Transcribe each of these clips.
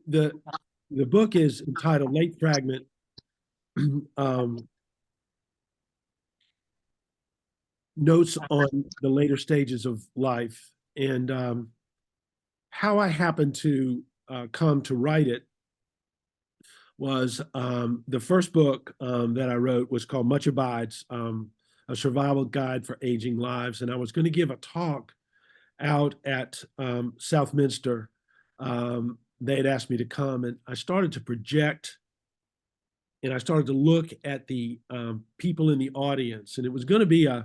the the book is entitled Late Fragment, um, Notes on the Later Stages of Life. And how I happened to come to write it was the first book that I wrote was called Much Abides, a survival guide for aging lives. And I was going to give a talk out at Southminster. They had asked me to come, and I started to project and I started to look at the people in the audience. And it was going to be I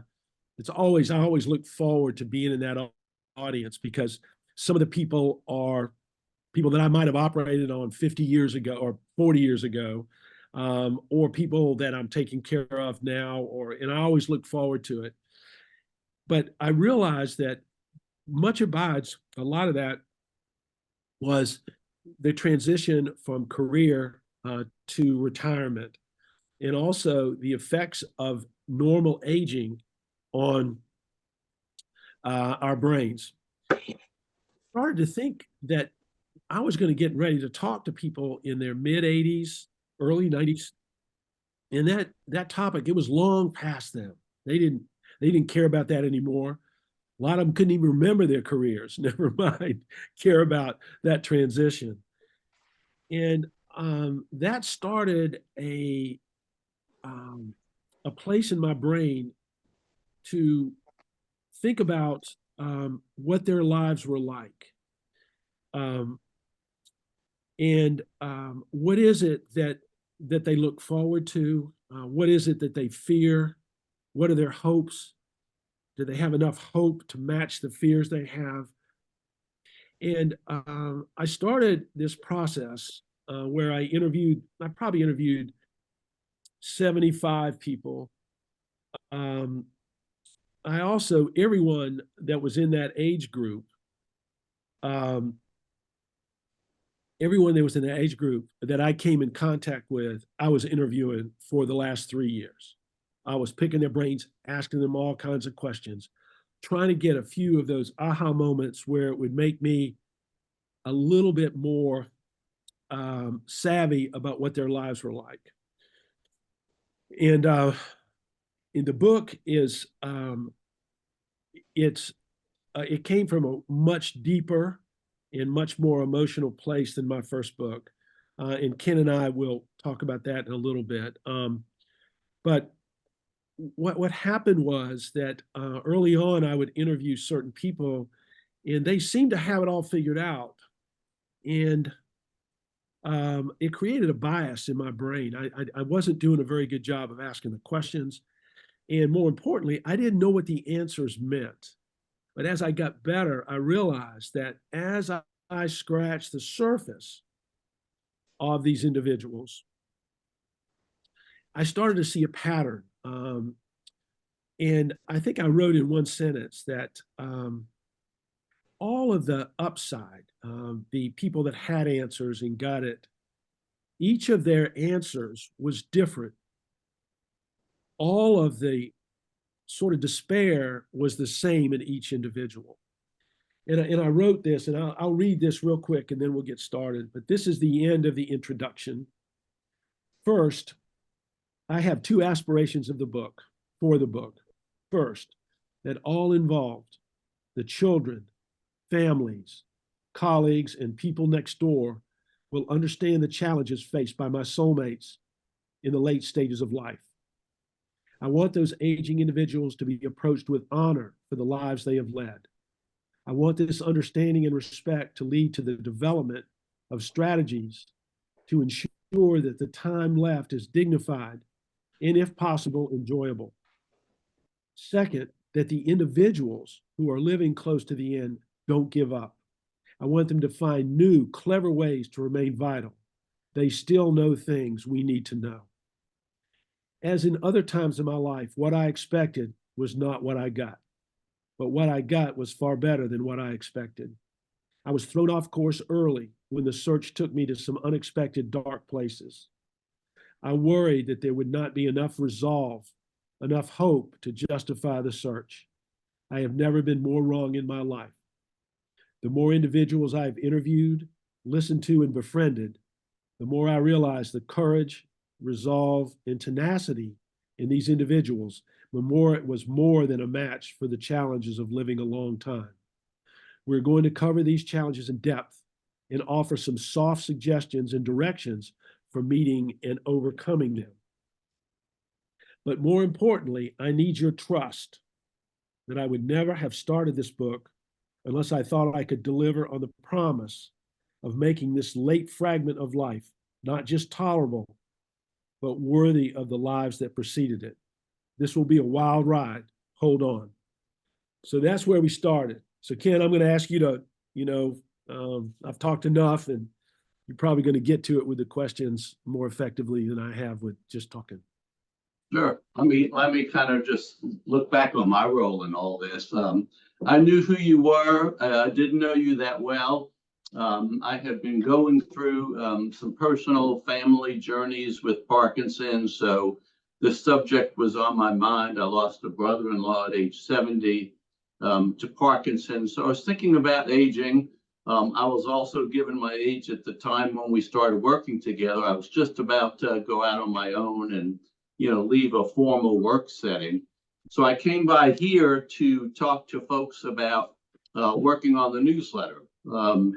always look forward to being in that audience because some of the people are people that I might have operated on 50 years ago or 40 years ago, or people that I'm taking care of now, and I always look forward to it. But I realized that much abides, a lot of that was the transition from career to retirement, and also the effects of normal aging on our brains. I started to think that I was going to get ready to talk to people in their mid 80s, early 90s, and that topic, it was long past them. They didn't care about that anymore. A lot of them couldn't even remember their careers, never mind care about that transition. And that started um, a place in my brain to think about what their lives were like. Um, and what is it that they look forward to? What is it that they fear? What are their hopes? Do they have enough hope to match the fears they have? And I started this process where I probably interviewed 75 people. Um, I also, everyone that was in that age group, um, everyone that was in that age group that I came in contact with, I was interviewing for the last 3 years. I was picking their brains, asking them all kinds of questions, trying to get a few of those aha moments where it would make me a little bit more savvy about what their lives were like. And in the book is it came from a much deeper and much more emotional place than my first book. And Ken and I will talk about that in a little bit. But what happened was that early on, I would interview certain people, and they seemed to have it all figured out. And it created a bias in my brain. I wasn't doing a very good job of asking the questions. And more importantly, I didn't know what the answers meant. But as I got better, I realized that as I scratched the surface of these individuals, I started to see a pattern. And I think I wrote in one sentence that all of the upside, the people that had answers and got it, each of their answers was different. All of the sort of despair was the same in each individual. And I wrote this, and I'll read this real quick and then we'll get started. But this is the end of the introduction. First, I have two aspirations of the book, for the book. First, that all involved, the children, families, colleagues, and people next door, will understand the challenges faced by my soulmates in the late stages of life. I want those aging individuals to be approached with honor for the lives they have led. I want this understanding and respect to lead to the development of strategies to ensure that the time left is dignified and, if possible, enjoyable. Second, that the individuals who are living close to the end don't give up. I want them to find new, clever ways to remain vital. They still know things we need to know. As in other times in my life, what I expected was not what I got, but what I got was far better than what I expected. I was thrown off course early when the search took me to some unexpected dark places. I worried that there would not be enough resolve, enough hope to justify the search. I have never been more wrong in my life. The more individuals I have interviewed, listened to, and befriended, the more I realized the courage, resolve, and tenacity in these individuals, the more it was more than a match for the challenges of living a long time. We're going to cover these challenges in depth and offer some soft suggestions and directions for meeting and overcoming them. But more importantly, I need your trust that I would never have started this book unless I thought I could deliver on the promise of making this late fragment of life not just tolerable, but worthy of the lives that preceded it. This will be a wild ride. Hold on. So that's where we started. So Ken, I'm going to ask you to, I've talked enough, and you're probably going to get to it with the questions more effectively than I have with just talking. Sure. Let me kind of just look back on my role in all this. I knew who you were. I didn't know you that well. I had been going through some personal family journeys with Parkinson's, so the subject was on my mind. I lost a brother-in-law at age 70 to Parkinson's, so I was thinking about aging. I was also given my age at the time when we started working together. I was just about to go out on my own and leave a formal work setting. So I came by here to talk to folks about working on the newsletter,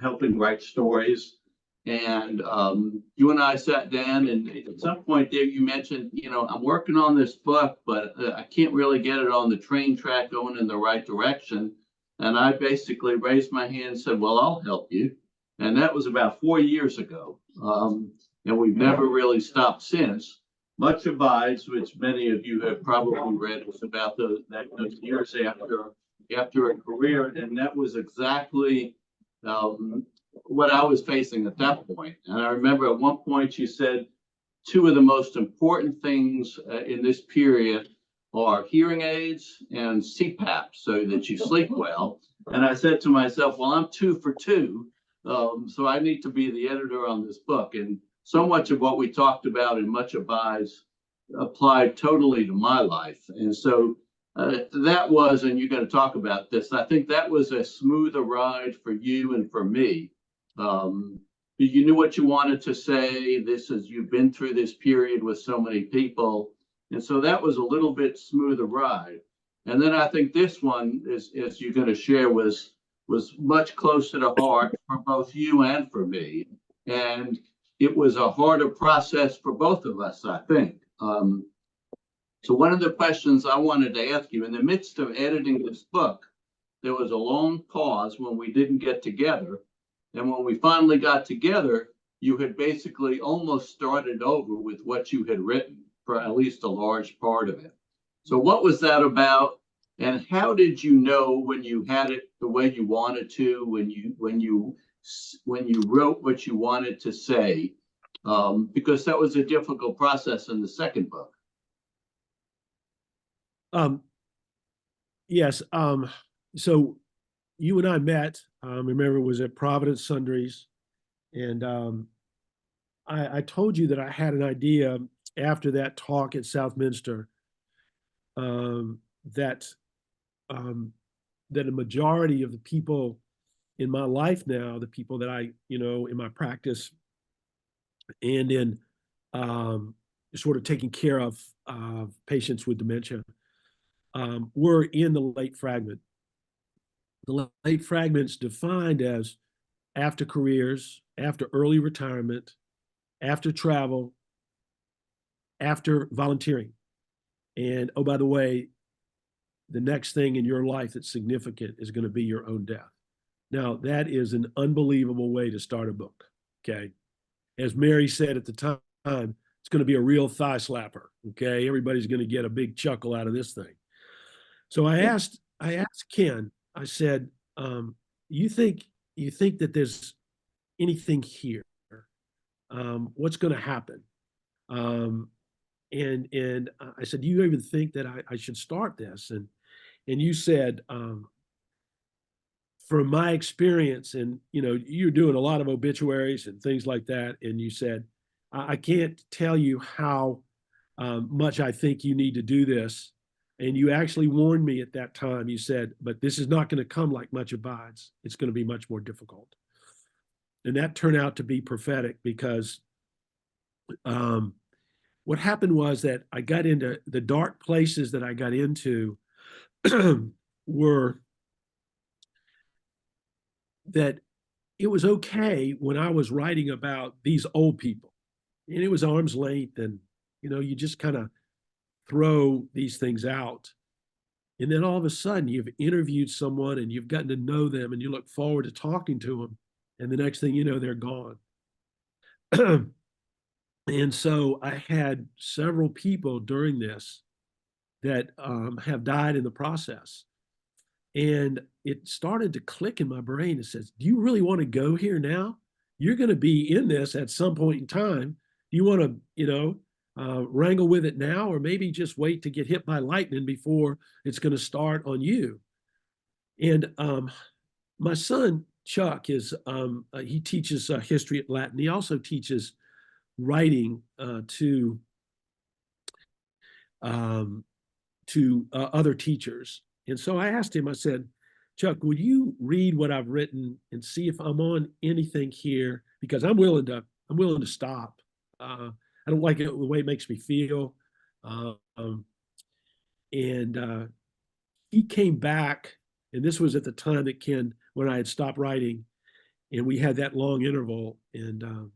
helping write stories. And you and I sat down, and at some point there you mentioned, I'm working on this book, but I can't really get it on the train track going in the right direction. And I basically raised my hand and said, well, I'll help you. And that was about 4 years ago. And we've never really stopped since. Much Abides, which many of you have probably read, was about those years after a career, and that was exactly what I was facing at that point. And I remember at one point you said, two of the most important things in this period are hearing aids and CPAP, so that you sleep well. And I said to myself, well, I'm 2 for 2, so I need to be the editor on this book. And so much of what we talked about in Much Abides applied totally to my life. And so that was, and you're going to talk about this, I think that was a smoother ride for you and for me. You knew what you wanted to say. You've been through this period with so many people. And so that was a little bit smoother ride. And then I think this one, as you're going to share, was much closer to heart for both you and for me. And it was a harder process for both of us, I think. So one of the questions I wanted to ask you, in the midst of editing this book, there was a long pause when we didn't get together. And when we finally got together, you had basically almost started over with what you had written for at least a large part of it. So what was that about? And how did you know when you had it the way you wanted to, when you wrote what you wanted to say? Because that was a difficult process in the second book. Yes. So you and I met, remember, it was at Providence Sundries. And I told you that I had an idea after that talk at Southminster that a majority of the people in my life now, the people that I, in my practice and in sort of taking care of patients with dementia, were in the late fragment. The late fragment's defined as after careers, after early retirement, after travel, after volunteering. And oh, by the way, the next thing in your life that's significant is going to be your own death. Now, that is an unbelievable way to start a book, okay? As Mary said at the time, it's going to be a real thigh slapper, okay? Everybody's going to get a big chuckle out of this thing. So I asked Ken, I said, you think that there's anything here? What's going to happen? And I said, do you even think that I should start this? And you said, from my experience, and you're doing a lot of obituaries and things like that, and you said, I can't tell you how much I think you need to do this. And you actually warned me at that time. You said, but this is not going to come like Much Abides. It's going to be much more difficult. And that turned out to be prophetic because um, what happened was that I got into the dark places that I got into were that it was okay when I was writing about these old people, and it was arm's length, and you just kind of throw these things out. And then all of a sudden, you've interviewed someone and you've gotten to know them and you look forward to talking to them. And the next thing you know, they're gone. And so I had several people during this that have died in the process. And it started to click in my brain. It says, do you really want to go here now? You're going to be in this at some point in time. Do you want to, wrangle with it now, or maybe just wait to get hit by lightning before it's going to start on you? And my son, Chuck, he teaches history at Latin. He also teaches writing um, to other teachers. And so I asked him, I said, Chuck, would you read what I've written and see if I'm on anything here? Because I'm willing to stop. I don't like it the way it makes me feel. Um, and he came back, and this was at the time that when I had stopped writing, and we had that long interval. And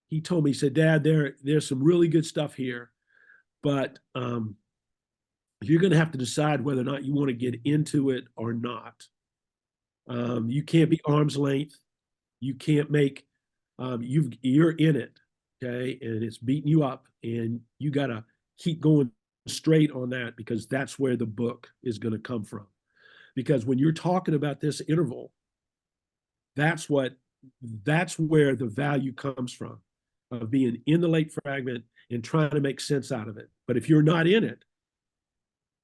he told me, he said, Dad, there's some really good stuff here, but you're going to have to decide whether or not you want to get into it or not. You can't be arm's length. You can't make, you're in it, okay? And it's beating you up, and you got to keep going straight on that, because that's where the book is going to come from. Because when you're talking about this interval, that's where the value comes from, of being in the late fragment and trying to make sense out of it. But if you're not in it,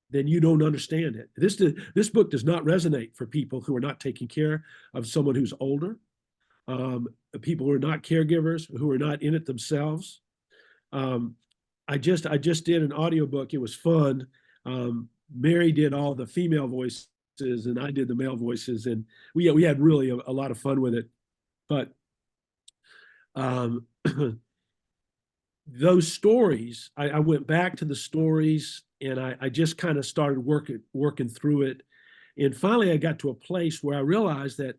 then you don't understand it. This book does not resonate for people who are not taking care of someone who's older, people who are not caregivers, who are not in it themselves. I just did an audiobook. It was fun. Mary did all the female voices and I did the male voices, and we had really a lot of fun with it. But those stories, I went back to the stories, and I just kind of started working through it. And finally, I got to a place where I realized that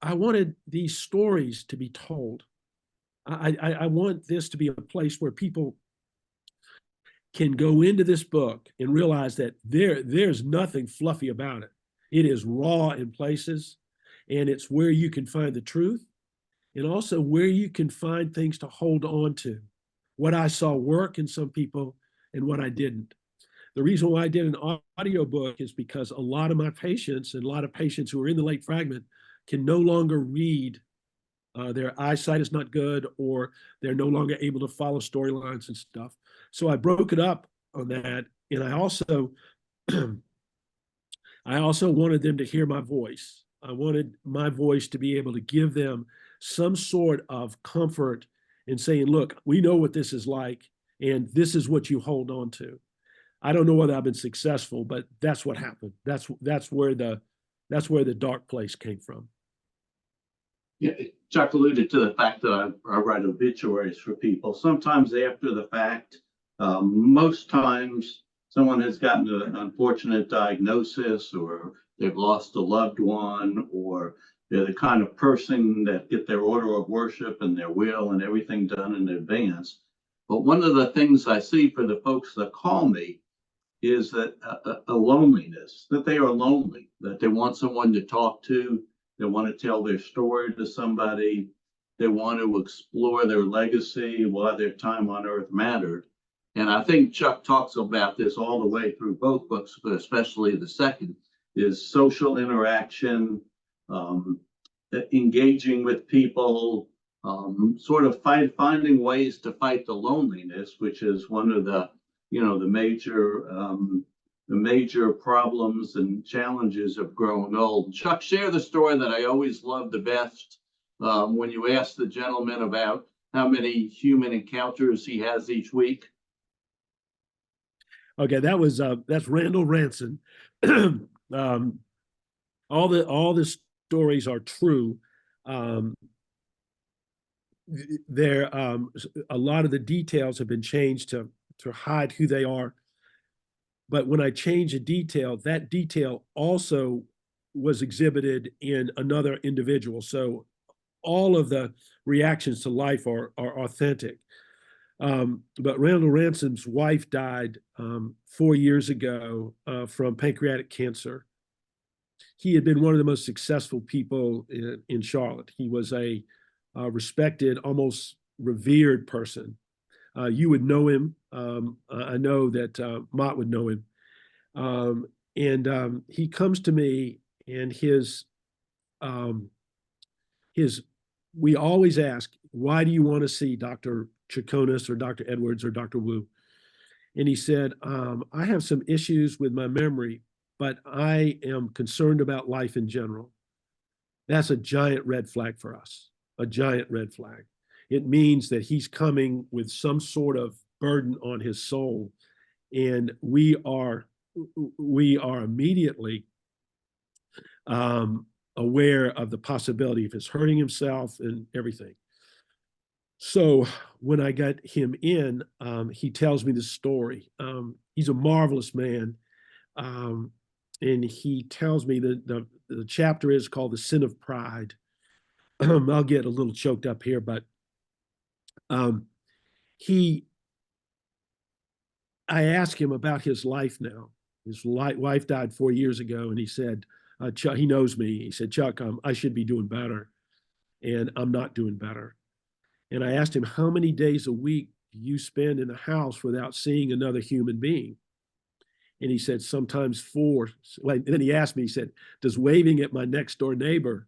I wanted these stories to be told. I want this to be a place where people can go into this book and realize that there's nothing fluffy about it. It is raw in places, and it's where you can find the truth, and also where you can find things to hold on to. What I saw work in some people and what I didn't. The reason why I did an audiobook is because a lot of my patients, and a lot of patients who are in the late fragment, can no longer read. Their eyesight is not good, or they're no longer able to follow storylines and stuff. So I broke it up on that, and I also I also wanted them to hear my voice. I wanted my voice to be able to give them some sort of comfort in saying, look, we know what this is like, and this is what you hold on to. I don't know whether I've been successful, but that's what happened. That's where the dark place came from. Yeah, Chuck alluded to the fact that I write obituaries for people. Sometimes after the fact, most times someone has gotten an unfortunate diagnosis, or they've lost a loved one, or they're the kind of person that get their order of worship and their will and everything done in advance. But one of the things I see for the folks that call me is that a loneliness, that they are lonely, that they want someone to talk to, they want to tell their story to somebody, they want to explore their legacy, why their time on earth mattered. And I think Chuck talks about this all the way through both books, but especially the second, is social interaction, engaging with people, sort of finding ways to fight the loneliness, which is one of the major problems and challenges of growing old. Chuck, share the story that I always love the best, when you ask the gentleman about how many human encounters he has each week. Okay, that's Randall Ranson. All the stories are true. there, a lot of the details have been changed to hide who they are. But when I change a detail, that detail also was exhibited in another individual. So all of the reactions to life are authentic. But Randall Ransom's wife died 4 years ago from pancreatic cancer. He had been one of the most successful people in Charlotte. He was a respected, almost revered person. You would know him. I know that Mott would know him. And he comes to me, and um, his we always ask, why do you want to see Dr. Chaconis or Dr. Edwards or Dr. Wu? And he said, I have some issues with my memory, but I am concerned about life in general. That's a giant red flag for us, a giant red flag. It means that he's coming with some sort of burden on his soul, and we are immediately aware of the possibility of his hurting himself and everything. So when I got him in, he tells me the story. He's a marvelous man. Um, and he tells me that the chapter is called The Sin of Pride. I'll get a little choked up here, but um, he, I asked him about his life now. His wife died 4 years ago, and he said, Chuck, he knows me. He said, Chuck, I should be doing better, and I'm not doing better. And I asked him, how many days a week do you spend in the house without seeing another human being? And he said, sometimes four. Well, then he asked me, he said, does waving at my next door neighbor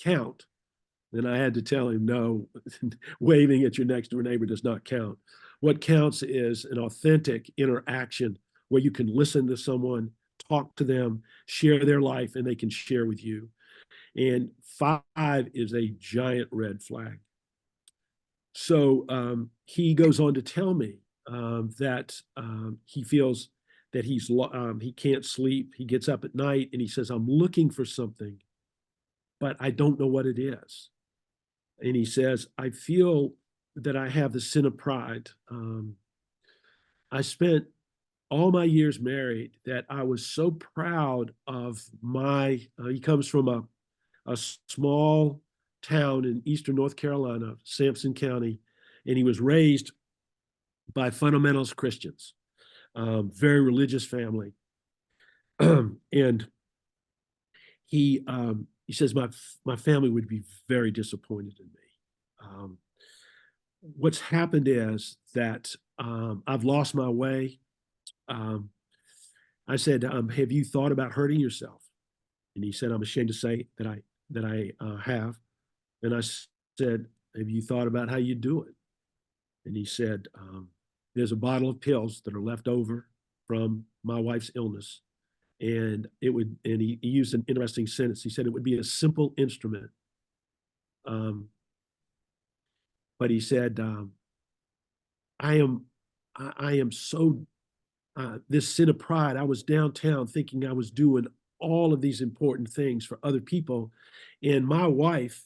count? And I had to tell him, no, waving at your next door neighbor does not count. What counts is an authentic interaction where you can listen to someone, talk to them, share their life, and they can share with you. And 5 is a giant red flag. So he goes on to tell me that he feels that he can't sleep. He gets up at night and he says, I'm looking for something, but I don't know what it is. And he says, I feel that I have the sin of pride. I spent all my years married that I was so proud of he comes from a small town in eastern North Carolina, Sampson County, and he was raised by fundamentalist Christians, very religious family. And he says, my family would be very disappointed in me. What's happened is that I've lost my way. Um, I said, have you thought about hurting yourself? And he said, I'm ashamed to say that I have. And I said, have you thought about how you do it? And he said, there's a bottle of pills that are left over from my wife's illness. And he used an interesting sentence. He said it would be a simple instrument. But he said, I am so, this sin of pride. I was downtown thinking I was doing all of these important things for other people. And my wife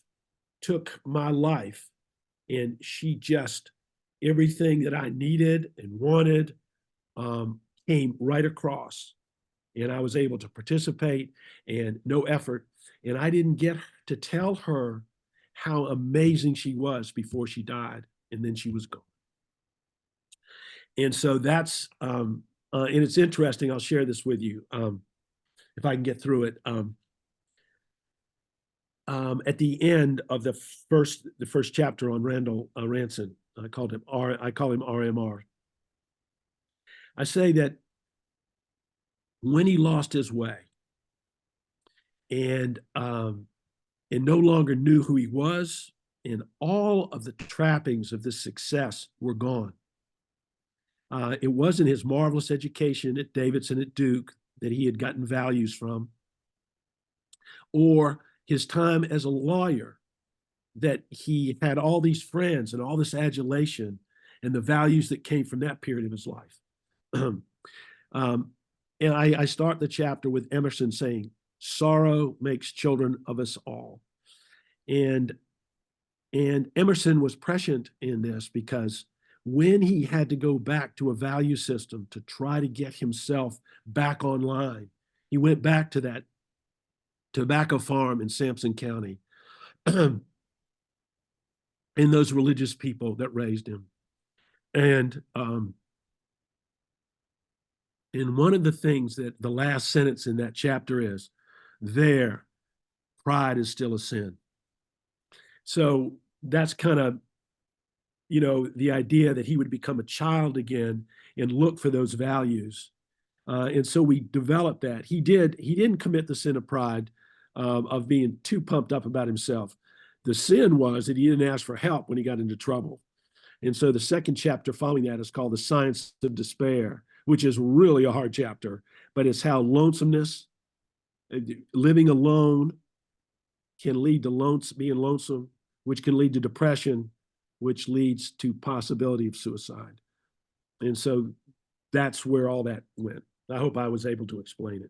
took my life, and she just, everything that I needed and wanted came right across. And I was able to participate, and no effort. And I didn't get to tell her how amazing she was before she died. And then she was gone. And so and it's interesting. I'll share this with you if I can get through it. At the end of the first chapter on Randall Ranson, I call him RMR. I say that when he lost his way and no longer knew who he was, and all of the trappings of this success were gone. It wasn't his marvelous education at Davidson at Duke that he had gotten values from, or his time as a lawyer, that he had all these friends and all this adulation and the values that came from that period of his life. And I start the chapter with Emerson saying, sorrow makes children of us all. And And Emerson was prescient in this because when he had to go back to a value system to try to get himself back online, he went back to that tobacco farm in Sampson County and those religious people that raised him. And one of the things that the last sentence in that chapter is, there, pride is still a sin. So that's kind of, the idea that he would become a child again and look for those values. And so we developed that. He didn't commit the sin of pride, of being too pumped up about himself. The sin was that he didn't ask for help when he got into trouble. And so the second chapter following that is called The Science of Despair, which is really a hard chapter, but it's how lonesomeness, living alone, can lead to being lonesome, which can lead to depression, which leads to possibility of suicide. And so that's where all that went. I hope I was able to explain it.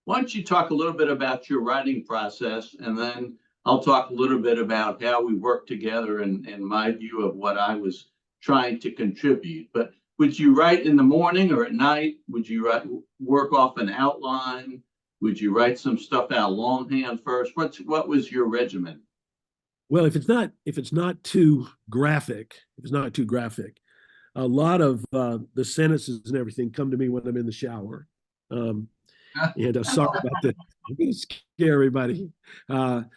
Why don't you talk a little bit about your writing process, and then I'll talk a little bit about how we work together and my view of what I was trying to contribute. But would you write in the morning or at night? Would you work off an outline? Would you write some stuff out longhand first? What was your regimen? Well, if it's not too graphic, a lot of the sentences and everything come to me when I'm in the shower. And I'm sorry about that. I'm going to scare everybody. But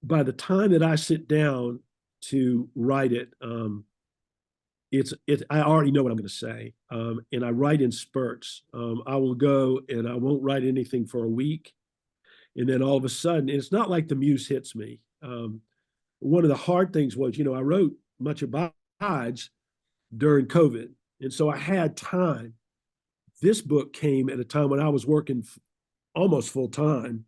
by the time that I sit down to write it, I already know what I'm going to say, and I write in spurts. I will go and I won't write anything for a week, and then all of a sudden, it's not like the muse hits me. One of the hard things was, I wrote Much Abides during COVID, and so I had time. This book came at a time when I was working almost full time,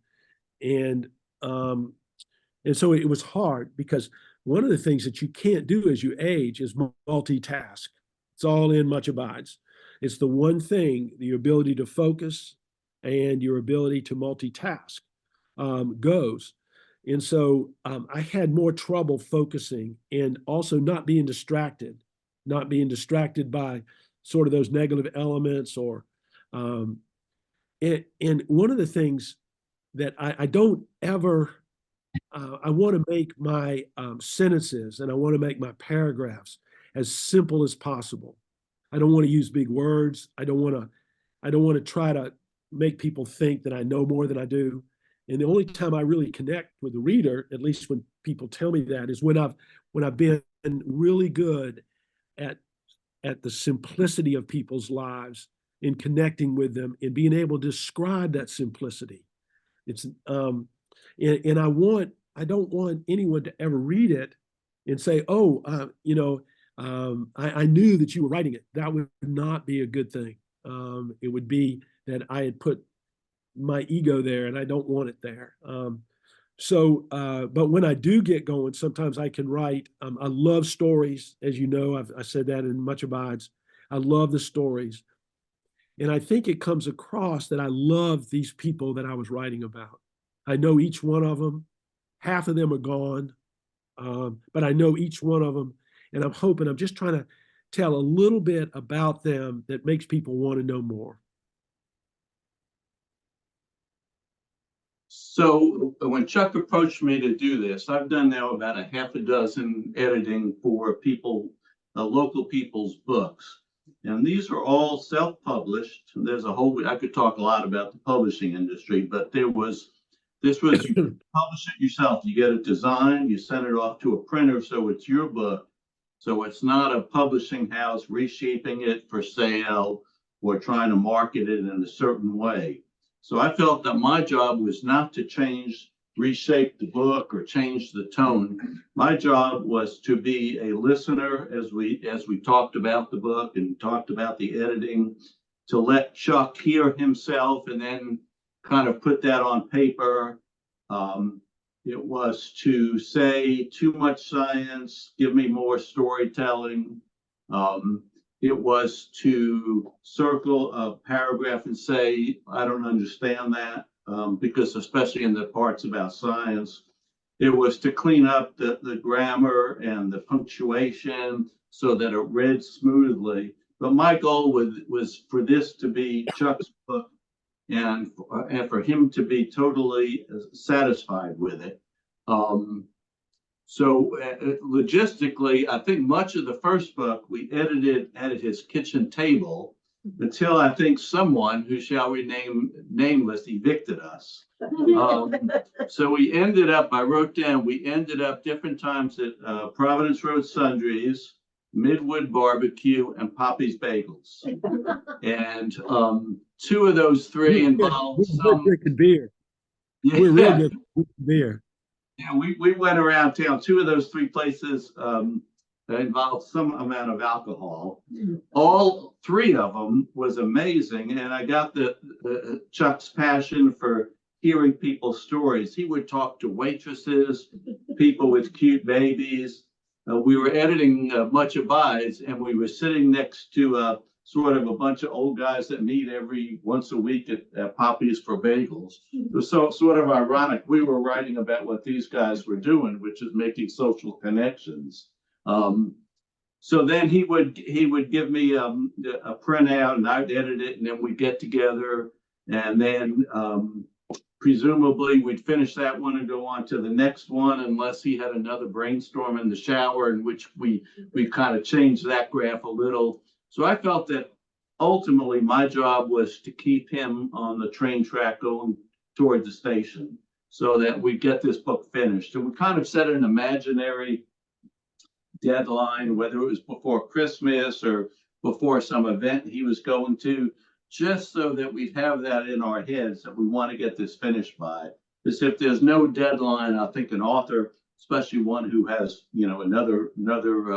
and so it was hard because one of the things that you can't do as you age is multitask. It's all in Much Abides. It's the one thing, the ability to focus and your ability to multitask goes. And so I had more trouble focusing and also not being distracted by sort of those negative elements and one of the things that I don't ever, I want to make my sentences and I want to make my paragraphs as simple as possible. I don't want to use big words. I don't want to try to make people think that I know more than I do. And the only time I really connect with the reader, at least when people tell me that, is when I've been really good at the simplicity of people's lives in connecting with them and being able to describe that simplicity. It's and I don't want anyone to ever read it and say, oh, I knew that you were writing it. That would not be a good thing. It would be that I had put my ego there and I don't want it there. But when I do get going, sometimes I can write. I love stories, as you know. I said that in Much Abides. I love the stories, and I think it comes across that I love these people that I was writing about. I know each one of them. Half of them are gone, but I know each one of them, and I'm just trying to tell a little bit about them that makes people want to know more. So when Chuck approached me to do this, I've done now about a half a dozen editing for local people's books. And these are all self-published. There's I could talk a lot about the publishing industry, but this was you publish it yourself. You get it designed, you send it off to a printer, so it's your book. So it's not a publishing house reshaping it for sale or trying to market it in a certain way. So I felt that my job was not to reshape the book or change the tone. My job was to be a listener as we talked about the book and talked about the editing, to let Chuck hear himself and then kind of put that on paper. It was to say too much science, give me more storytelling. It was to circle a paragraph and say, I don't understand that. because especially in the parts about science, it was to clean up the grammar and the punctuation so that it read smoothly. But my goal was for this to be Chuck's book and for him to be totally satisfied with it. So logistically, I think much of the first book we edited at his kitchen table until I think someone, who shall remain nameless, evicted us. So we ended up, I wrote down, we ended up different times at Providence Road Sundries, Midwood Barbecue, and Poppy's Bagels. And two of those three involved some drinking beer. Yeah, We're real good with beer. yeah, we went around town. Two of those three places involved some amount of alcohol. All three of them was amazing, and I got the Chuck's passion for hearing people's stories. He would talk to waitresses, people with cute babies. We were editing Much Abides, and we were sitting next to sort of a bunch of old guys that meet every once a week at Poppy's for bagels. It was so sort of ironic. We were writing about what these guys were doing, which is making social connections. So then he would give me a printout, and I'd edit it, and then we'd get together, and then presumably we'd finish that one and go on to the next one, unless he had another brainstorm in the shower, in which we kind of changed that graph a little. So I felt that ultimately my job was to keep him on the train track going toward the station so that we get this book finished. And we kind of set an imaginary deadline, whether it was before Christmas or before some event he was going to, just so that we'd have that in our heads that we want to get this finished by. Because if there's no deadline, I think an author, especially one who has, another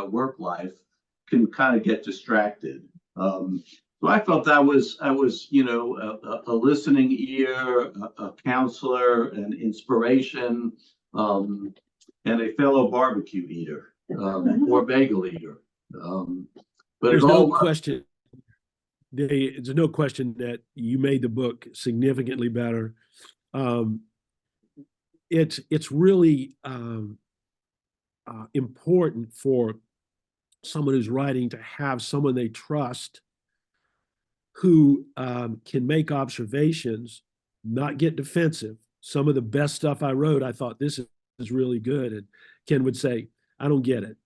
work life, can kind of get distracted. So I felt I was, a listening ear, a counselor, an inspiration, and a fellow barbecue eater, or bagel eater. But there's no question. There's no question that you made the book significantly better. It's really important for someone who's writing to have someone they trust who can make observations, not get defensive. Some of the best stuff I wrote, I thought this is really good. And Ken would say, I don't get it.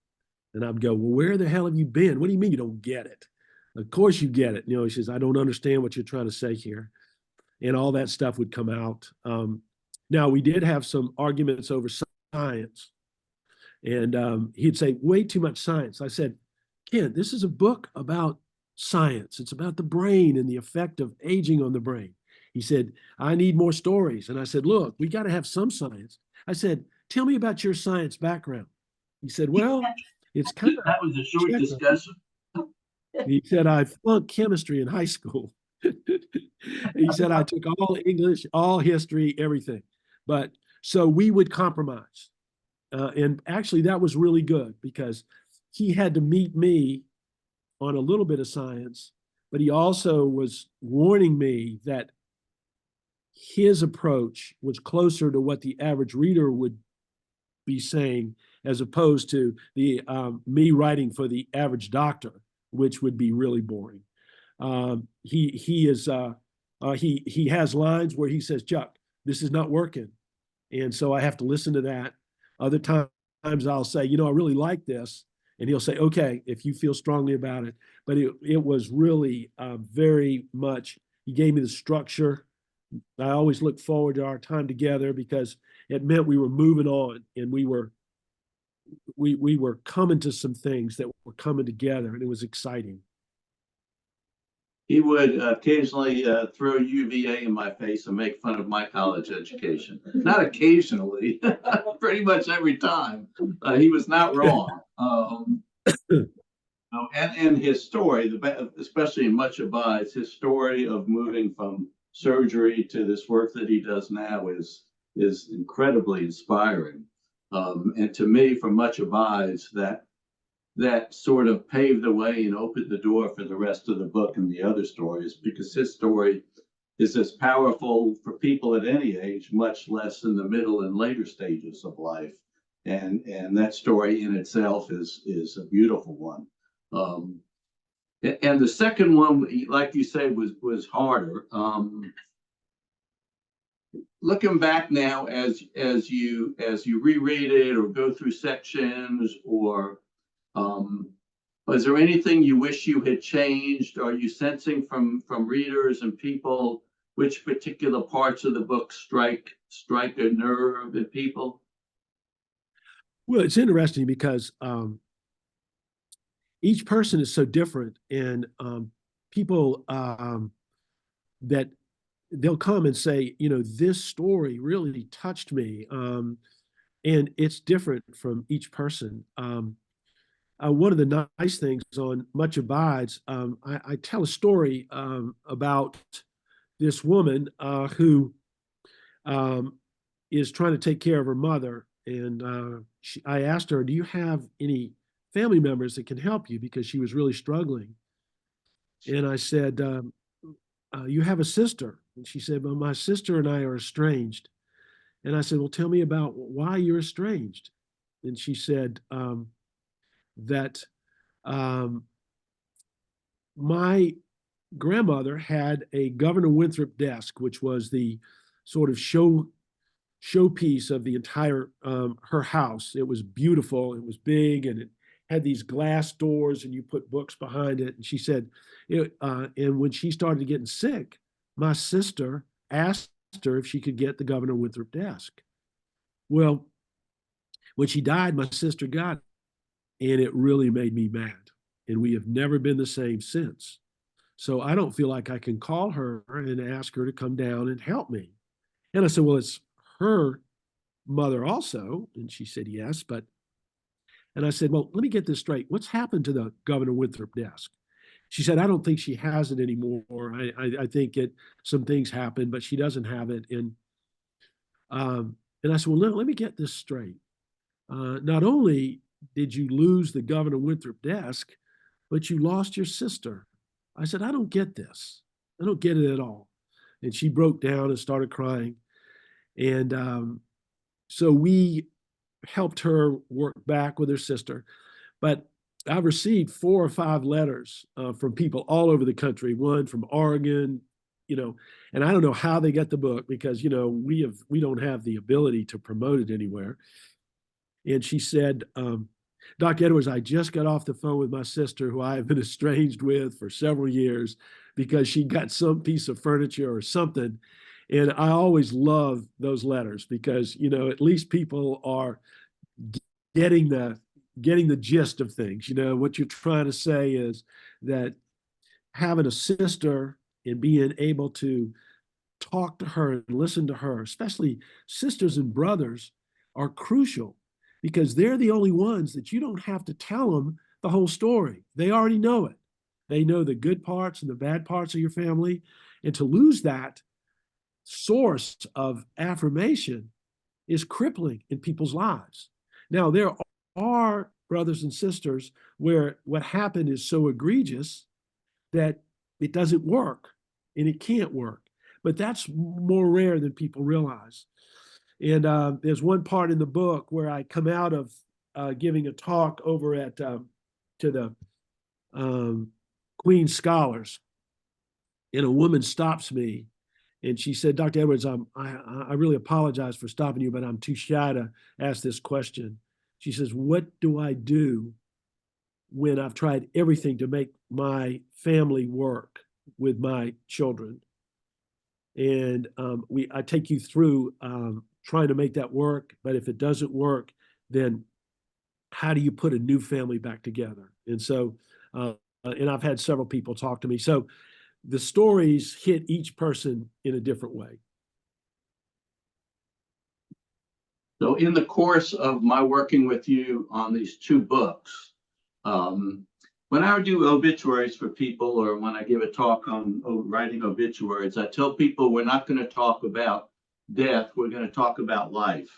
And I'd go, well, where the hell have you been? What do you mean you don't get it? Of course you get it. He says, I don't understand what you're trying to say here. And all that stuff would come out. Now, we did have some arguments over science. And he'd say, way too much science. I said, Ken, this is a book about science. It's about the brain and the effect of aging on the brain. He said, I need more stories. And I said, look, we got to have some science. I said, tell me about your science background. He said, well, it's kind of... That was a short discussion. He said, I flunked chemistry in high school. He said, I took all English, all history, everything. But so we would compromise. And actually, that was really good because he had to meet me on a little bit of science, but he also was warning me that his approach was closer to what the average reader would be saying, as opposed to the me writing for the average doctor, which would be really boring. He has lines where he says, Chuck, this is not working. And so I have to listen to that. Other times I'll say, I really like this. And he'll say, okay, if you feel strongly about it. But it was really very much, he gave me the structure. I always look forward to our time together because it meant we were moving on and we were coming to some things that were coming together, and it was exciting. He would occasionally throw UVA in my face and make fun of my college education. Not occasionally, pretty much every time. He was not wrong. And his story, especially in Much Abides, his story of moving from surgery to this work that he does now is incredibly inspiring. And to me, for Much Abides, that sort of paved the way and opened the door for the rest of the book and the other stories, because his story is as powerful for people at any age, much less in the middle and later stages of life. And that story in itself is a beautiful one. And the second one, like you said, was harder. Looking back now, as you reread it or go through sections, or was there anything you wish you had changed? Are you sensing from readers and people which particular parts of the book strike a nerve in people? Well, it's interesting because each person is so different, and people that they'll come and say, this story really touched me, and it's different from each person. One of the nice things on Much Abides, I tell a story about this woman who is trying to take care of her mother. And I asked her, do you have any family members that can help you? Because she was really struggling. And I said, you have a sister. And she said, well, my sister and I are estranged. And I said, well, tell me about why you're estranged. And she said that my grandmother had a Governor Winthrop desk, which was the sort of showpiece of the entire her house. It was beautiful. It was big, and it had these glass doors, and you put books behind it. And she said, and when she started getting sick, my sister asked her if she could get the Governor Winthrop desk. Well, when she died, my sister got it, and it really made me mad. And we have never been the same since. So I don't feel like I can call her and ask her to come down and help me. And I said, well, it's her mother also. And she said, yes. And I said, well, let me get this straight. What's happened to the Governor Winthrop desk? She said, I don't think she has it anymore. I think some things happened, but she doesn't have it. And I said, well, let me get this straight. Not only did you lose the Governor Winthrop desk, but you lost your sister. I said, I don't get this. I don't get it at all. And she broke down and started crying. And so we helped her work back with her sister. But I've received 4 or 5 letters from people all over the country, one from Oregon, and I don't know how they get the book because, we don't have the ability to promote it anywhere. And she said, Doc Edwards, I just got off the phone with my sister, who I have been estranged with for several years because she got some piece of furniture or something. And I always love those letters because, at least people are getting the gist of things. What you're trying to say is that having a sister and being able to talk to her and listen to her, especially sisters and brothers, are crucial because they're the only ones that you don't have to tell them the whole story. They already know it. They know the good parts and the bad parts of your family. And to lose that source of affirmation is crippling in people's lives. Now, there are brothers and sisters where what happened is so egregious that it doesn't work and it can't work. But that's more rare than people realize. And there's one part in the book where I come out of giving a talk over at to the Queen Scholars, and a woman stops me, and she said, "Dr. Edwards, I really apologize for stopping you, but I'm too shy to ask this question." She says, "What do I do when I've tried everything to make my family work with my children?" And I take you through trying to make that work. But if it doesn't work, then how do you put a new family back together? And so, and I've had several people talk to me. So the stories hit each person in a different way. So in the course of my working with you on these 2 books, when I do obituaries for people, or when I give a talk on writing obituaries, I tell people we're not going to talk about death. We're going to talk about life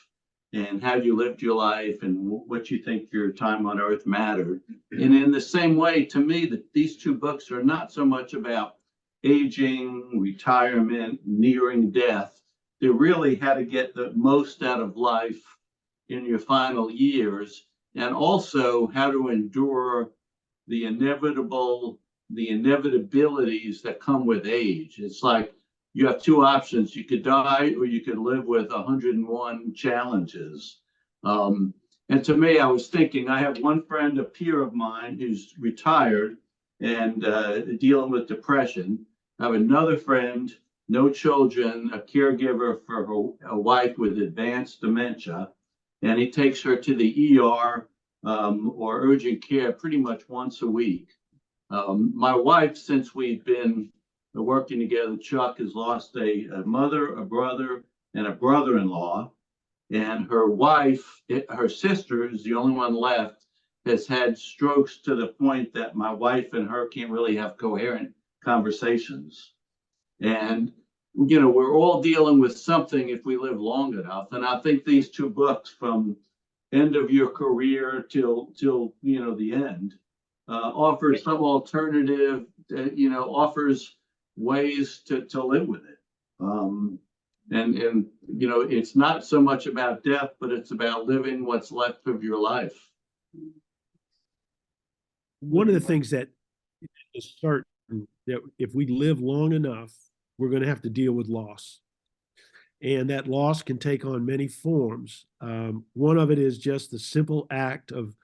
and how you lived your life and what you think your time on earth mattered. And in the same way, to me, that these 2 books are not so much about aging, retirement, nearing death, to really how to get the most out of life in your final years, and also how to endure the inevitabilities that come with age. It's like you have two options: you could die, or you could live with 101 challenges. Um, and to me, I was thinking, I have one friend, a peer of mine, who's retired and dealing with depression. I have another friend, no children, a caregiver for a wife with advanced dementia, and he takes her to the ER or urgent care pretty much once a week. My wife, since we've been working together, Chuck, has lost a mother, a brother, and a brother-in-law. And her wife, her sister, is the only one left, has had strokes to the point that my wife and her can't really have coherent conversations. And, we're all dealing with something if we live long enough. And I think these two books, from end of your career till the end, offers some alternative, offers ways to live with it. And it's not so much about death, but it's about living what's left of your life. One of the things that is certain, that if we live long enough, we're going to have to deal with loss. And that loss can take on many forms. One of it is just the simple act of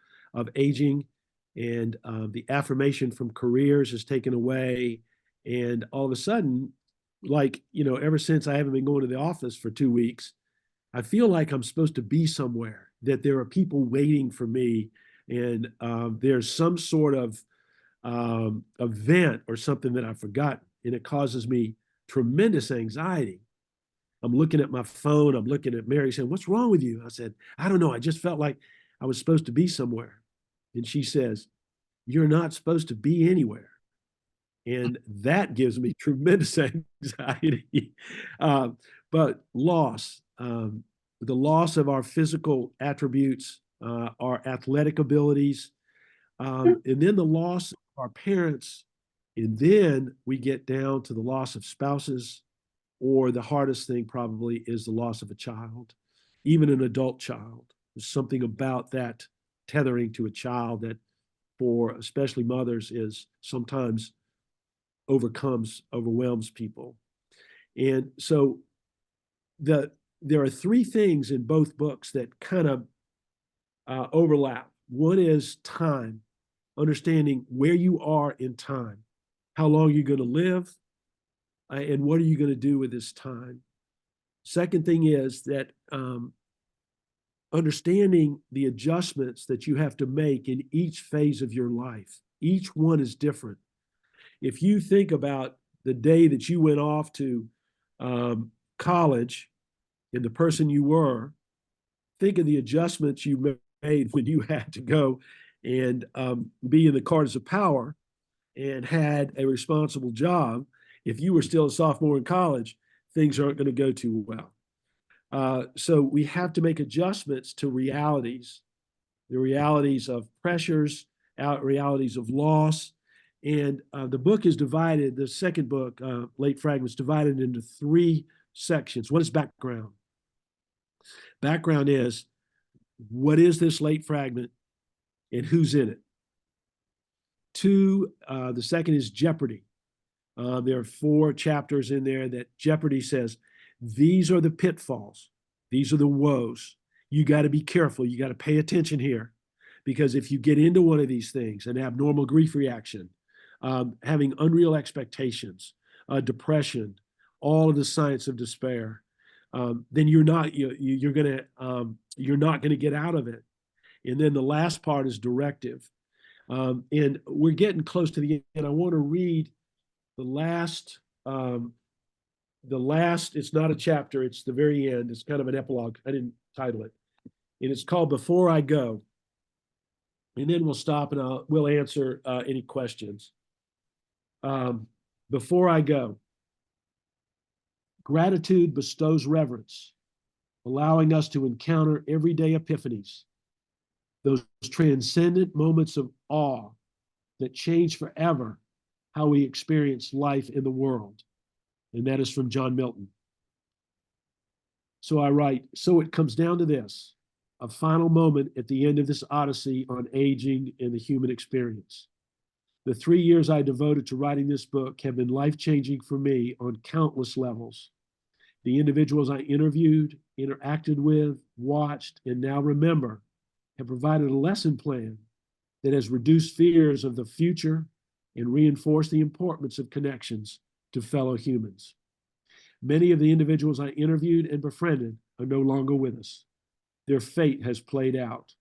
aging, and the affirmation from careers is taken away. And all of a sudden, like, ever since I haven't been going to the office for 2 weeks, I feel like I'm supposed to be somewhere, that there are people waiting for me, and there's some sort of event or something that I've forgotten, and it causes me tremendous anxiety. I'm looking at my phone, I'm looking at Mary saying, "What's wrong with you?" I said, "I don't know. I just felt like I was supposed to be somewhere." And she says, "You're not supposed to be anywhere." And that gives me tremendous anxiety. uh, but loss, the loss of our physical attributes, our athletic abilities, and then the loss of our parents. And then we get down to the loss of spouses, or the hardest thing probably is the loss of a child, even an adult child. There's something about that tethering to a child that, for especially mothers, is sometimes overwhelms people. And so there are three things in both books that kind of overlap. One is time, understanding where you are in time, how long you're going to live, and what are you going to do with this time. Second thing is that understanding the adjustments that you have to make in each phase of your life. Each one is different. If you think about the day that you went off to college and the person you were, think of the adjustments you made when you had to go and be in the cars of power and had a responsible job. If you were still a sophomore in college, things aren't going to go too well. So we have to make adjustments to realities, the realities of pressures, realities of loss. And the book is divided, the second book, Late Fragments, divided into three sections. One is background. Background is, what is this late fragment and who's in it? Two, the second is jeopardy. There are 4 chapters in there that jeopardy says, these are the pitfalls. These are the woes. You got to be careful. You got to pay attention here, because if you get into one of these things, an abnormal grief reaction, having unreal expectations, depression, all of the signs of despair, then you're not gonna get out of it. And then the last part is directive. And we're getting close to the end. I want to read the last. It's not a chapter, it's the very end. It's kind of an epilogue. I didn't title it. And it's called Before I Go. And then we'll stop and we'll answer any questions. Before I go. Gratitude bestows reverence, allowing us to encounter everyday epiphanies, those transcendent moments of awe that change forever how we experience life in the world. And that is from John Milton. So I write, so it comes down to this, a final moment at the end of this odyssey on aging and the human experience. The 3 years I devoted to writing this book have been life-changing for me on countless levels. The individuals I interviewed, interacted with, watched, and now remember have provided a lesson plan that has reduced fears of the future and reinforced the importance of connections to fellow humans. Many of the individuals I interviewed and befriended are no longer with us. Their fate has played out.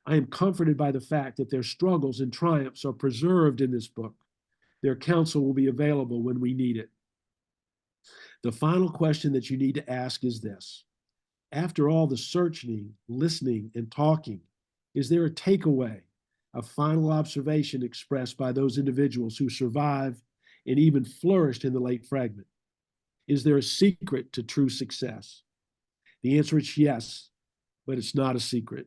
I am comforted by the fact that their struggles and triumphs are preserved in this book. Their counsel will be available when we need it. The final question that you need to ask is this. After all the searching, listening, and talking, is there a takeaway, a final observation expressed by those individuals who survived and even flourished in the late Fragment? Is there a secret to true success? The answer is yes, but it's not a secret.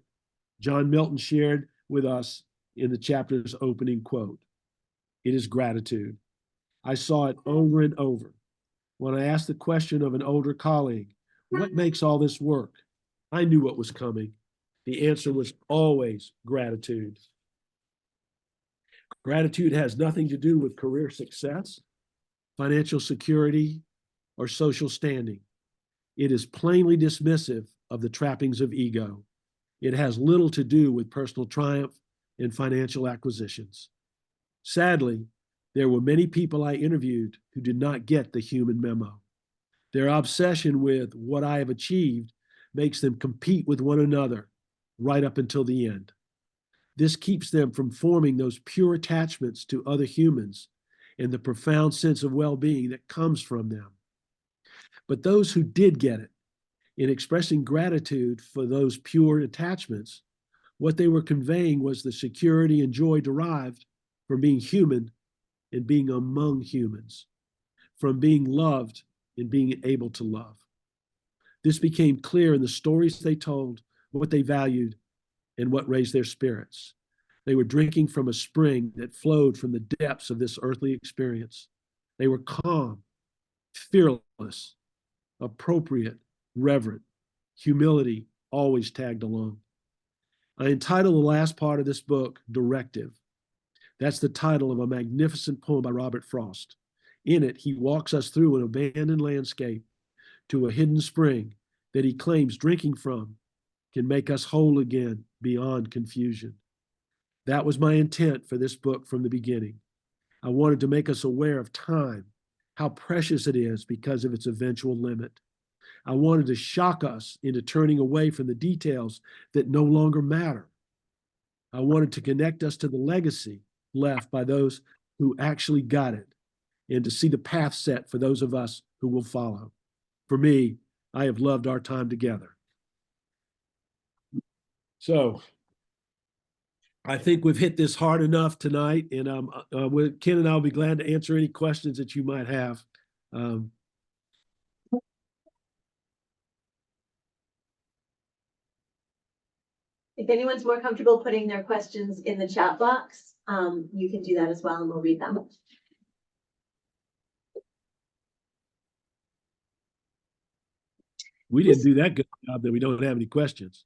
John Milton shared with us in the chapter's opening quote. It is gratitude. I saw it over and over. When I asked the question of an older colleague, what makes all this work? I knew what was coming. The answer was always gratitude. Gratitude has nothing to do with career success, financial security, or social standing. It is plainly dismissive of the trappings of ego. It has little to do with personal triumph and financial acquisitions. Sadly, there were many people I interviewed who did not get the human memo. Their obsession with what I have achieved makes them compete with one another right up until the end. This keeps them from forming those pure attachments to other humans and the profound sense of well-being that comes from them. But those who did get it, in expressing gratitude for those pure attachments, what they were conveying was the security and joy derived from being human and being among humans, from being loved and being able to love. This became clear in the stories they told, what they valued, and what raised their spirits. They were drinking from a spring that flowed from the depths of this earthly experience. They were calm, fearless, appropriate, reverent, humility always tagged along. I entitled the last part of this book, Directive. That's the title of a magnificent poem by Robert Frost. In it, he walks us through an abandoned landscape to a hidden spring that he claims drinking from can make us whole again beyond confusion. That was my intent for this book from the beginning. I wanted to make us aware of time, how precious it is because of its eventual limit. I wanted to shock us into turning away from the details that no longer matter. I wanted to connect us to the legacy left by those who actually got it and to see the path set for those of us who will follow. For me, I have loved our time together. So I think we've hit this hard enough tonight, and Ken and I will be glad to answer any questions that you might have. If anyone's more comfortable putting their questions in the chat box, you can do that as well, and we'll read them. We didn't do that good job that we don't have any questions.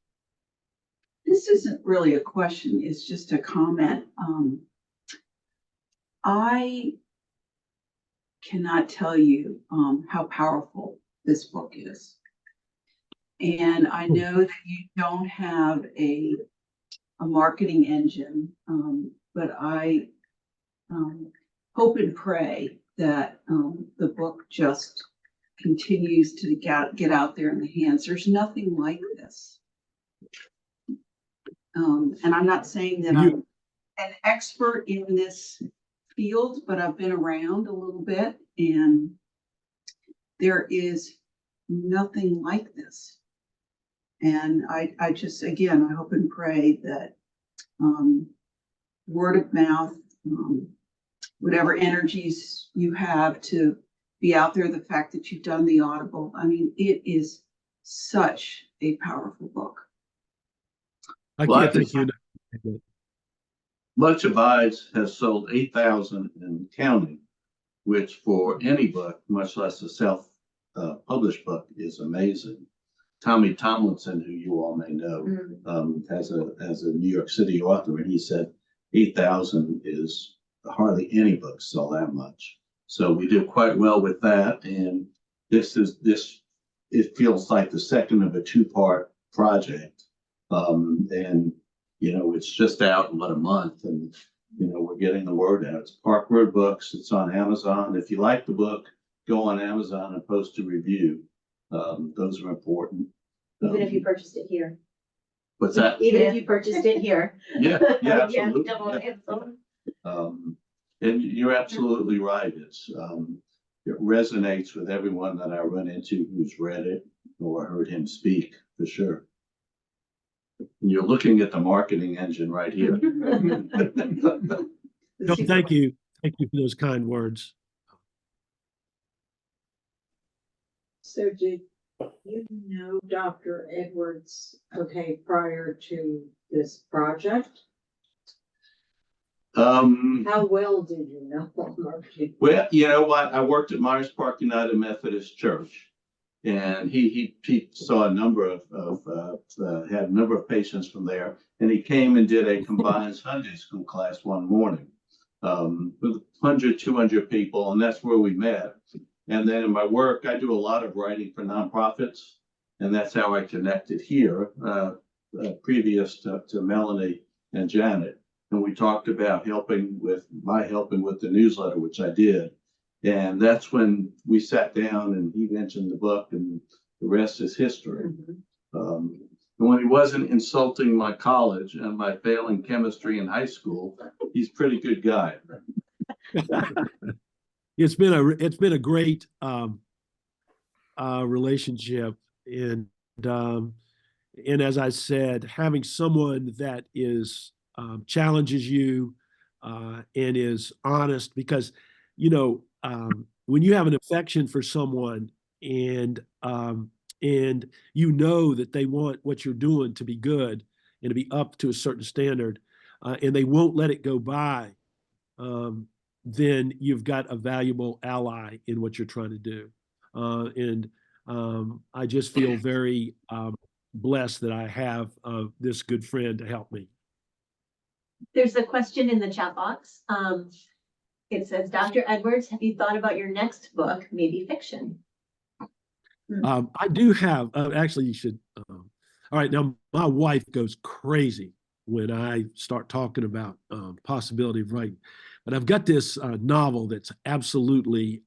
This isn't really a question, it's just a comment. I cannot tell you how powerful this book is. And I know that you don't have a marketing engine, but I hope and pray that the book just continues to get out there in the hands. There's nothing like this. And I'm not saying that I'm an expert in this field, but I've been around a little bit, and there is nothing like this. And I just, again, I hope and pray that word of mouth, whatever energies you have to be out there, the fact that you've done the Audible, I mean, it is such a powerful book. I can't think you know. Much Abides has sold 8,000 and counting which for any book, much less a self-published book, is amazing. Tommy Tomlinson, who you all may know, as a New York City author, and he said 8,000 is hardly any books sell that much. So we did quite well with that, and it feels like the second of a two-part project, and it's just out in about a month, and we're getting the word out. It's Park Road Books. It's on Amazon. If you like the book, go on Amazon and post a review. Those are important. Even if you purchased it here. What's that? Even if you purchased it here. Yeah, absolutely. Double Yeah. Amazon. And you're absolutely right. It resonates with everyone that I run into who's read it or heard him speak, for sure. And you're looking at the marketing engine right here. No, thank you. Thank you for those kind words. So did you know Dr. Edwards, prior to this project? How well did you know him? Well, you know what? I worked at Myers Park United Methodist Church, and he saw a number had a number of patients from there, and he came and did a combined Sunday school class one morning with 100, 200 people, and that's where we met. And then in my work, I do a lot of writing for nonprofits, and that's how I connected here, previous to Melanie and Janet. And we talked about helping with the newsletter, which I did. And that's when we sat down and he mentioned the book, and the rest is history. And when he wasn't insulting my college and my failing chemistry in high school, he's a pretty good guy. It's been a great relationship, and as I said, having someone that is challenges you and is honest, because when you have an affection for someone and that they want what you're doing to be good and to be up to a certain standard, and they won't let it go by, then you've got a valuable ally in what you're trying to do. I just feel very blessed that I have this good friend to help me. There's a question in the chat box. It says, Dr. Edwards, have you thought about your next book, maybe fiction? I do have, actually you should, all right, now my wife goes crazy when I start talking about possibility of writing. But I've got this novel that's absolutely,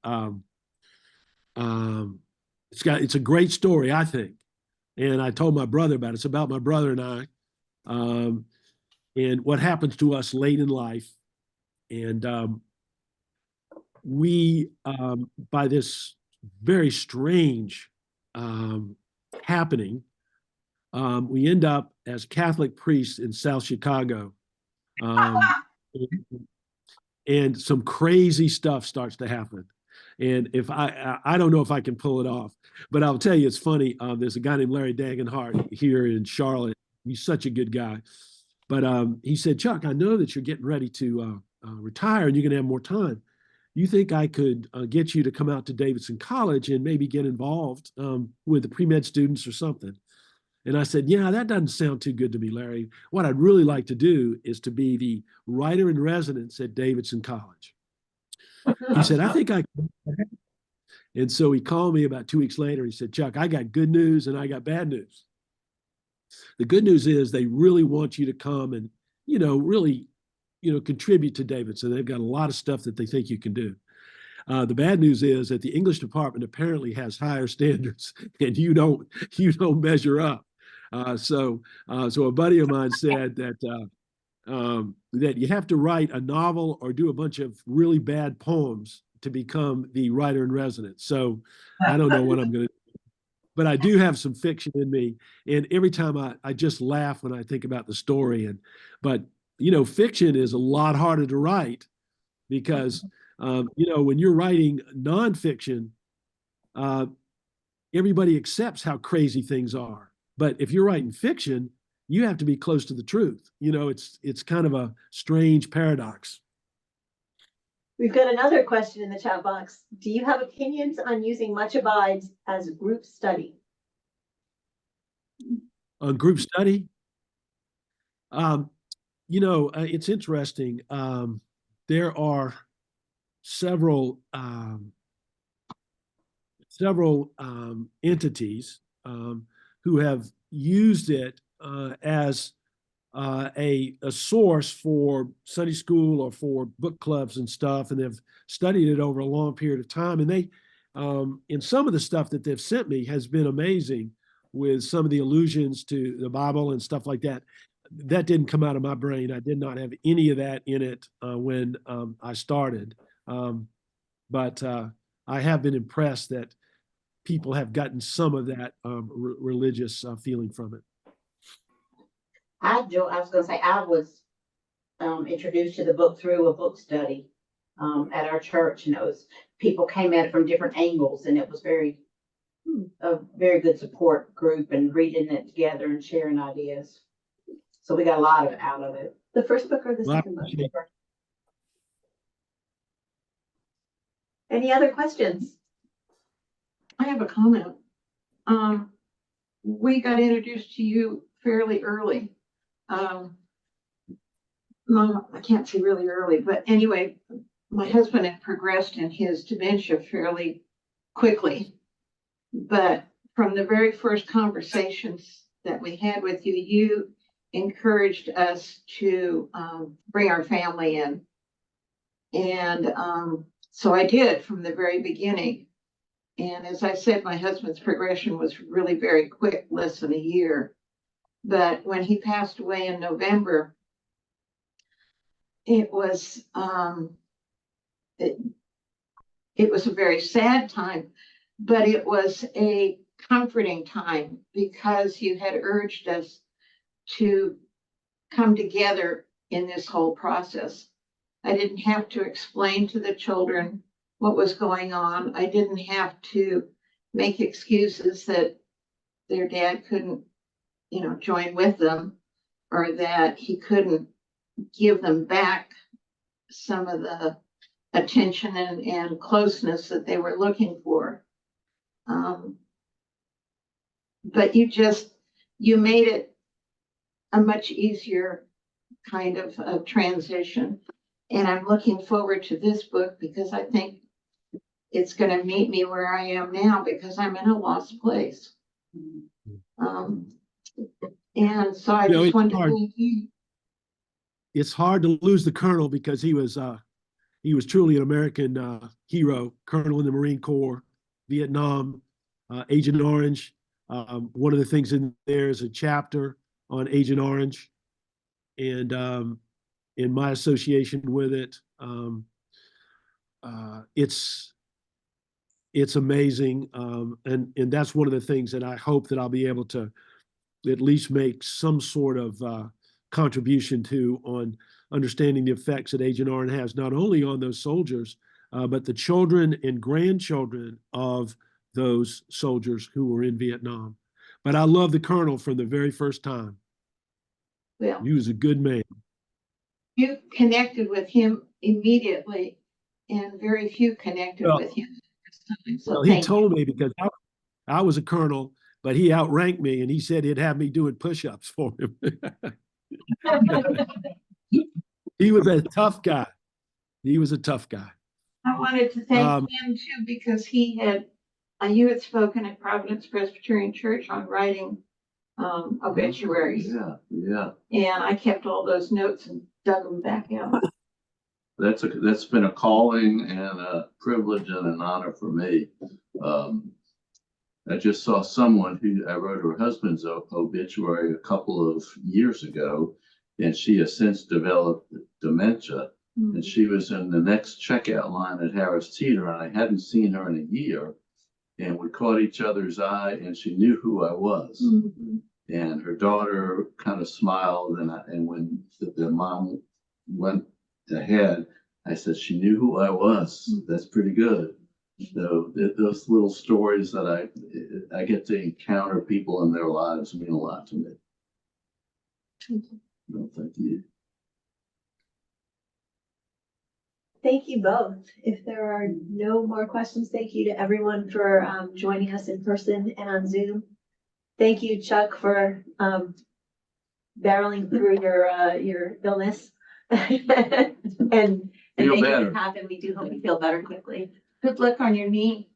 it's a great story, I think. And I told my brother about it. It's about my brother and I, and what happens to us late in life. And we, by this very strange happening, we end up as Catholic priests in South Chicago. And some crazy stuff starts to happen. And if I don't know if I can pull it off, but I'll tell you, it's funny. There's a guy named Larry Dagenhart here in Charlotte. He's such a good guy. But he said, Chuck, I know that you're getting ready to retire and you're going to have more time. You think I could get you to come out to Davidson College and maybe get involved with the pre-med students or something? And I said, yeah, that doesn't sound too good to me, Larry. What I'd really like to do is to be the writer in residence at Davidson College. He said, I think I can. And so he called me about 2 weeks later. He said, Chuck, I got good news and I got bad news. The good news is they really want you to come and, really, contribute to Davidson. They've got a lot of stuff that they think you can do. The bad news is that the English department apparently has higher standards and you don't measure up. So a buddy of mine said that you have to write a novel or do a bunch of really bad poems to become the writer in residence. So I don't know what I'm going to do, but I do have some fiction in me. And every time I just laugh when I think about the story. But fiction is a lot harder to write because, when you're writing nonfiction, everybody accepts how crazy things are. But if you're writing fiction, you have to be close to the truth. It's kind of a strange paradox. We've got another question in the chat box. Do you have opinions on using Much Abides as group study? On group study? You know, it's interesting. There are several entities who have used it as a source for Sunday school or for book clubs and stuff, and they've studied it over a long period of time. And they, in some of the stuff that they've sent me, has been amazing with some of the allusions to the Bible and stuff like that. That didn't come out of my brain. I did not have any of that in it when I started. But I have been impressed that people have gotten some of that religious feeling from it. I was gonna say, I was introduced to the book through a book study at our church, and it was, people came at it from different angles, and it was a very good support group, and reading it together and sharing ideas. So we got a lot out of it. The first book or the Well, I second book? appreciate- Any other questions? I have a comment. We got introduced to you fairly early. No, I can't say really early, but anyway, my husband had progressed in his dementia fairly quickly. But from the very first conversations that we had with you, you encouraged us to bring our family in. And so I did from the very beginning. And as I said, my husband's progression was really very quick, less than a year. But when he passed away in November, it was it was a very sad time, but it was a comforting time because you had urged us to come together in this whole process. I didn't have to explain to the children what was going on. I didn't have to make excuses that their dad couldn't, join with them, or that he couldn't give them back some of the attention and closeness that they were looking for. But you made it a much easier kind of a transition. And I'm looking forward to this book because I think it's going to meet me where I am now, because I'm in a lost place. And so I just wanted to thank you. It's hard to lose the colonel because he was truly an American hero, colonel in the Marine Corps, Vietnam, Agent Orange. One of the things in there is a chapter on Agent Orange, and in my association with it, it's amazing, and that's one of the things that I hope that I'll be able to at least make some sort of contribution to, on understanding the effects that Agent Orange has not only on those soldiers, but the children and grandchildren of those soldiers who were in Vietnam. But I love the colonel from the very first time. Well, He was a good man. you connected with him immediately, and very few connected with him. So Well, he thank you. told me, because I was a colonel, but he outranked me, and he said he'd have me doing push-ups for him. He was a tough guy. He was a tough guy. I wanted to thank him too, because you had spoken at Providence Presbyterian Church on writing obituaries. Yeah. And I kept all those notes and dug them back out. That's been a calling and a privilege and an honor for me. I just saw someone who I wrote her husband's obituary a couple of years ago, and she has since developed dementia. Mm-hmm. And she was in the next checkout line at Harris Teeter, and I hadn't seen her in a year. And we caught each other's eye, and she knew who I was. Mm-hmm. And her daughter kind of smiled, and when the mom went ahead, I said, she knew who I was. That's pretty good. So those little stories that I get to encounter people in their lives mean a lot to me. Thank you. No, thank you. Thank you both. If there are no more questions, thank you to everyone for joining us in person and on Zoom. Thank you, Chuck, for barreling through your illness. And Feel things better. that happen. We do hope you feel better quickly. Good luck on your knee.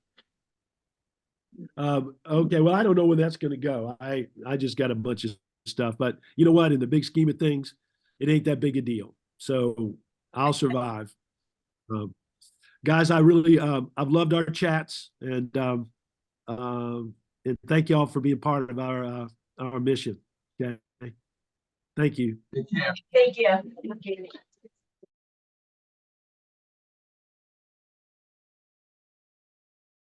Okay, well, I don't know where that's going to go. I just got a bunch of stuff, but you know what? In the big scheme of things, it ain't that big a deal. So I'll survive. Guys, I really I've loved our chats, and thank y'all for being part of our mission. Okay, thank you. Take care. Thank you.